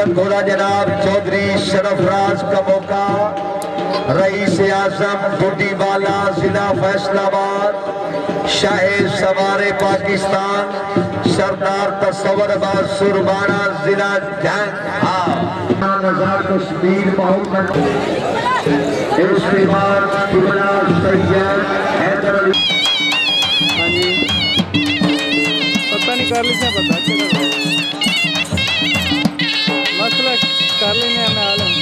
घोड़ा जनाब चौधरी शरफराज का मौका। रईस आजम गुड्डीवाला जिला फैसलाबाद, शाहे सवारे पाकिस्तान, सरदार तस्वरबाज सुरबाना जिला कश्मीर बहुत। इसके बाद पता नहीं कर लीजिए, पता मसला कर लेंगे हमें आलम।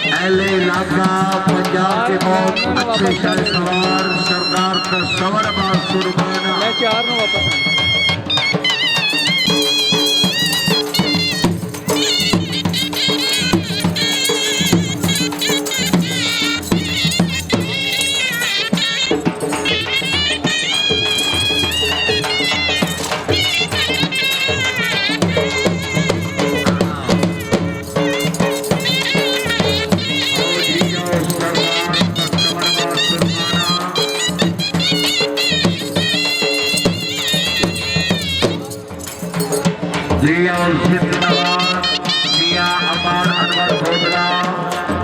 पहले इलाका पंजाब के बहुत अच्छे शाह सवार सरदार तस्वरबाज सुरबाना। मैं 4 में वापस लिया जिंदाबाद, मियां अमर अनवर भोगला,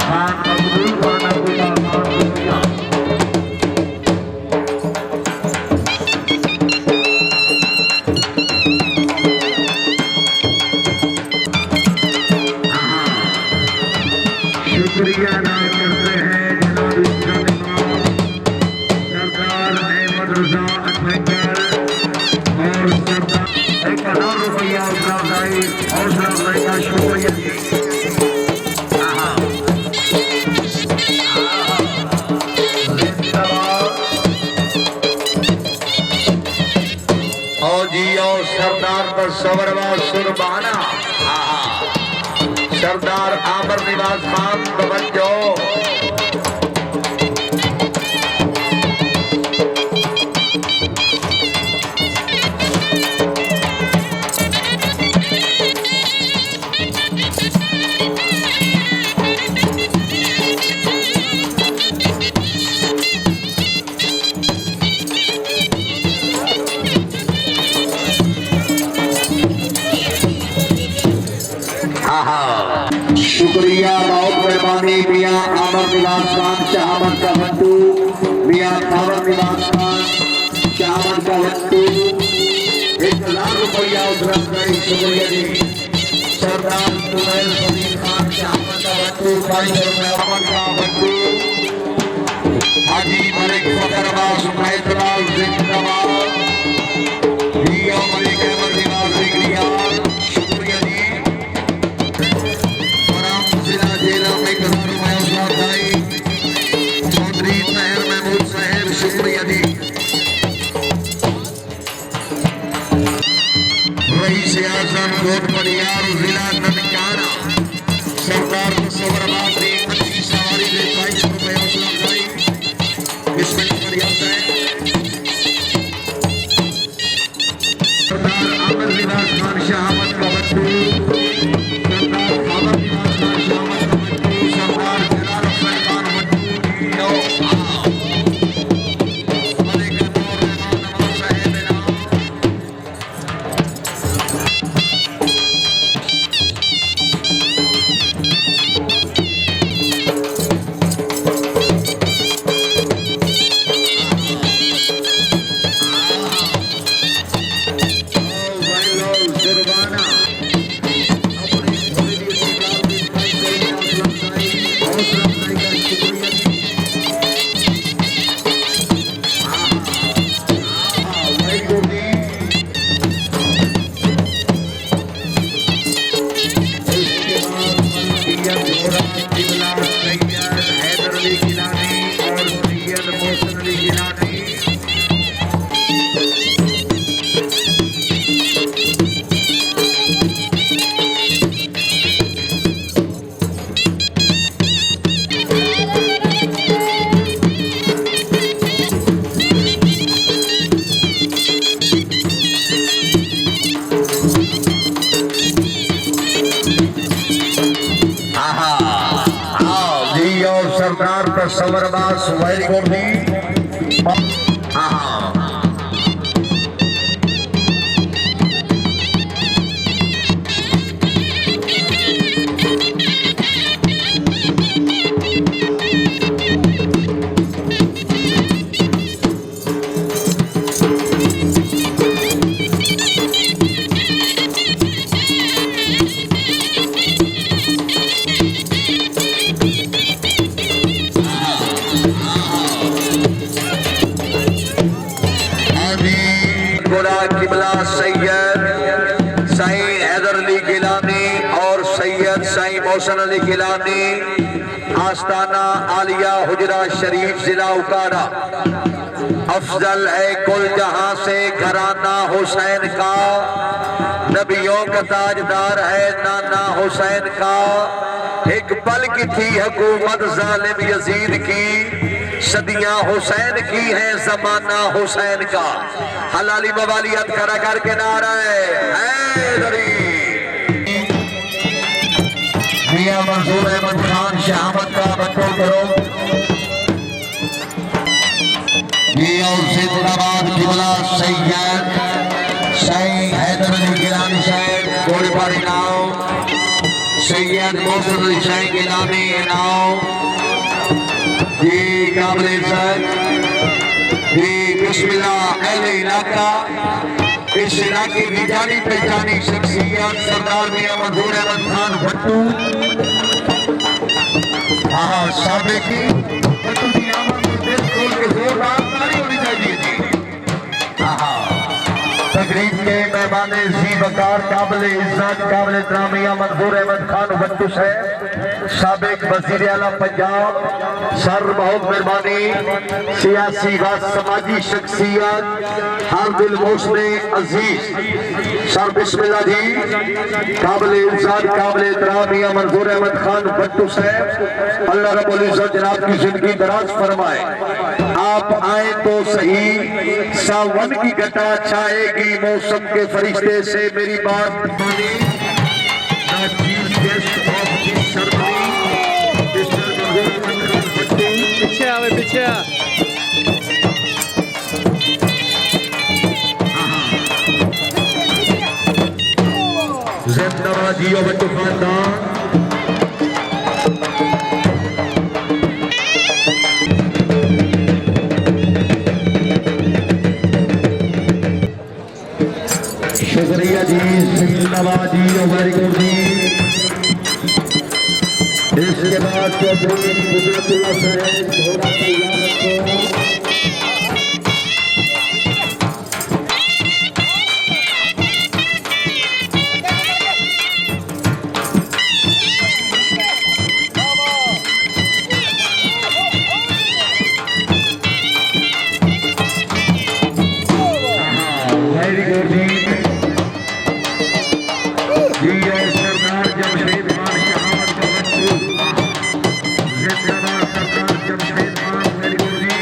खान मकबूल खाना गुला खान। शुक्रिया अदा करते हैं जनाब सरदार अहमद रजा अठवेकर और सरदार ₹1000 हौसला अफजाई का शुक्रिया। और जी और सरदार तस्वरबाज सुरबाना, सरदार आमर निवाज खान तवज्जो। शुक्रिया, बहुत मेहरबानी। मियां आमर निवास खान शाहमद का बट्टू, मियां खावर निवास खान शाहमद का बट्टू, ₹1000 उधर शुक्रिया जी। सरदार सुमैर फजील खान शाहमद का बट्टू, ₹500 का बट्टू। हाजी मलिक फकरबाज हैदराबाद जिंदाबाद, मियां मलिक अहमद निवास जिगरिया, शुक्रिया जी। जिला जेला में चौधरी महर महमूद साहब, शुक्रिया जी। रईस आजम कोट परियार जिला ननकाना, सरदार तस्वरबाज ने अच्छी सवारी में ₹22 हौसला अफजाई। इसमें सरदार आमर निवास खान शाहमद का बट्टू, सरदार खावर निवास खान शाहमद का बट्टू, सरदार जलाल अफजल खान बट्टू। सरदार तस्वरबाज वेरी गुड। किबला सैयद साईं हैदर अली गिलानी और सैयद साईं मोहसिन अली गिलानी, आस्ताना आलिया हुजरा शरीफ जिला उकाड़ा। अफजल है कुल जहां से घराना हुसैन का, नबियों का ताजदार है नाना हुसैन का। एक पल की थी हुकूमत जालिम यजीद की, सदियां हुसैन की है जमाना हुसैन का। हलाली मवालियत खड़ा करके नारा हैदरी। मियां मंसूर अहमद खान शहामत का बटोर करो। जिंदाबाद किबला सैयद साईं हैदर अली गिलानी साहब गोड़ीपाड़ी नाव, सैयद मोहसिन अली साईं गिलानी नाव जी काबिल जी। बिस्मिल्लाह अहले इलाका, इस इलाके की जानी पहचानी शख्सियत सरदार मियां मंसूर अहमद खान भट्टू। हाँ सामने की भट्टू की आमद में दिल खोल के जोरदार ताली होनी चाहिए थी। तकरीब के मेहमान जी वकार काबिल इज्जत काबिल एहतराम मियां मंसूर अहमद खान भट्टू साहब, साबिक वजीर आला पंजाब। सर बहुत मेहरबानी, सियासी व समाजी शख्सियत हर दिल मोहसिन अजीज। सर बिस्मिल्लाह जी। काबिल इज्जत काबिल एहतराम मियां मंसूर अहमद खान भट्टू साहब, अल्लाह रब्बुल इज्जत जनाब की जिंदगी दराज फरमाए। आप आए तो सही, सावन की घटा छाएगी मौसम के फरिश्ते से मेरी बात मानी। पीछे आवे पीछे आ। जिंदाबाद जियो भट्टू खानदान। शुक्रिया जी, जिंदाबाद जी, वेरी गुड जी। इसके बाद चौधरी कुदरतुल्लाह साहब घोड़ा तैयार रखो। वेरी गुड जी। सरदार जमशेद खान शहामत का बच्चू, जिंदाबाद सरदार जमशेद खान। वेरी गुड जी।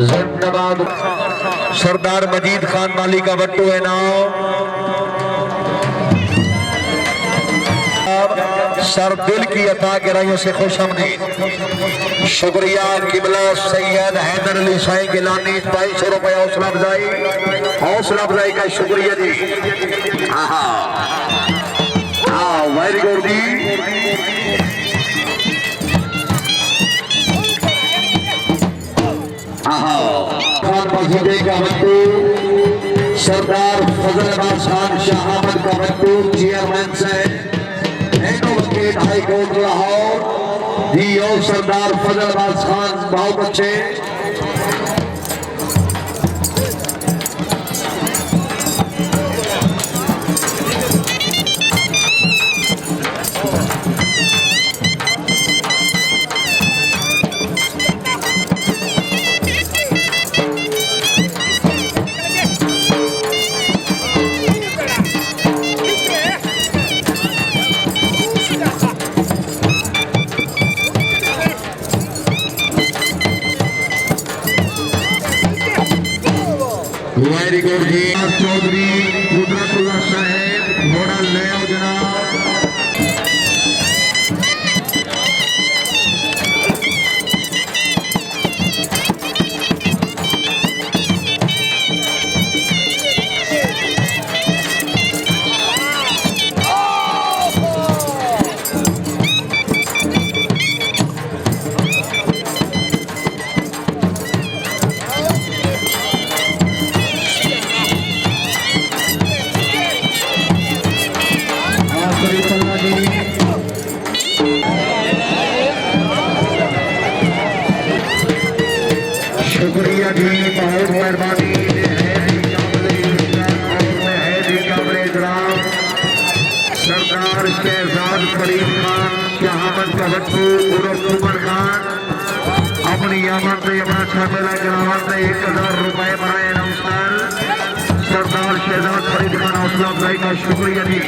जिंदाबाद सरदार मजीद खान माली का बट्टू है नाव। सर दिल की अता गहराइयों से खुश आमदीद। शुक्रिया किबला सैयद हैदर अली साईं गिलानी, 2200 रुपये हौसला अफजाई का शुक्रिया जी। हाँ वेरी गुड जी। मस्जिदे का बट्टू सरदार फजल अब्बास खान शहामत का बट्टू, चेयरमैन साहब एडवोकेट हाई कोर्ट लाहौर जी। और सरदार फजल अब्बास खान बहुत अच्छे। वेरी गुड जी। चौधरी कुदरतुल्लाह साहब घोड़ा ले आओ जनाब। शुक्रिया जी, बहुत मेहरबानी। सरदार शहजाद फरीद खान शहामत का बच्चू उर्फ उमर खान अपनी आमद से अपना छापेला गिरावट से 1000 रुपए बनाए। नमस्कार सरदार शहजाद फरीद खान, हौसला अफजाई का शुक्रिया जी।